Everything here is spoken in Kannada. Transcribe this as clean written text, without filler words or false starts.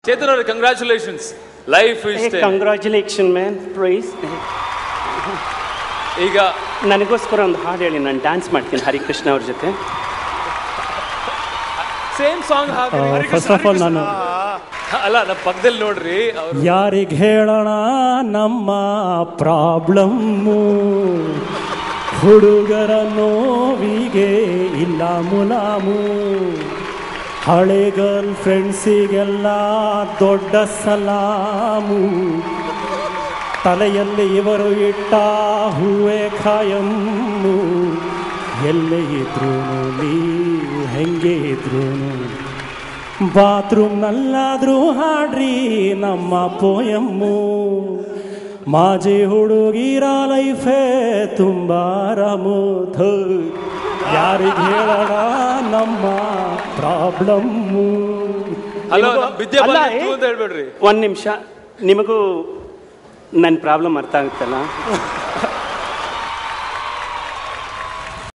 ಚೇತನ್ ಅವರೇ, congratulations. Life is congratulation man, prize. ಈಗ ನನಗೋಸ್ಕರ ಒಂದು ಹಾಡು ಹೇಳಿ, ನಾನು ಡ್ಯಾನ್ಸ್ ಮಾಡ್ತೀನಿ ಹರಿಕೃಷ್ಣ ಅವ್ರ ಜೊತೆ. Same song first of all ನಾನು ಅಲ್ಲ, ನಮ್ಮ ಪಕ್ಕದಲ್ಲಿ ನೋಡ್ರಿ. ಯಾರಿಗೆ ಹೇಳೋಣ ನಮ್ಮ ಪ್ರಾಬ್ಲಮ್ಮು, ಹುಡುಗರ ನೋವಿಗೆ ಇಲ್ಲ ಮುಲಾಮು, ಹಳೆ ಗರ್ಲ್ ಫ್ರೆಂಡ್ಸಿಗೆಲ್ಲ ದೊಡ್ಡ ಸಲಾಮು, ತಲೆಯಲ್ಲಿ ಇವರು ಇಟ್ಟ ಹೂವೆ ಖಾಯಮ್ಮು, ಎಲ್ಲೇ ಇದ್ರೂ ನೀವು ಹೆಂಗೆ ಇದ್ರೂ ಬಾತ್ರೂಮ್ನಲ್ಲಾದ್ರೂ ಹಾಡ್ರಿ ನಮ್ಮ ಪೋಯಮ್ಮು, ಮಾಜಿ ಹುಡುಗಿರ ಲೈಫೇ ತುಂಬ ಆರಾಮು, ಯಾರಿಗೆ ಹೇಳೋಣ ನಮ್ಮ ಪ್ರಾಬ್ಲಮ್ಮು. ಹೇಳ್ಬೇಡ್ರಿ. ಒಂದು ನಿಮಿಷ, ನಿಮಗೂ ನನ್ನ ಪ್ರಾಬ್ಲಮ್ ಅರ್ಥ ಆಗುತ್ತಲ್ಲ?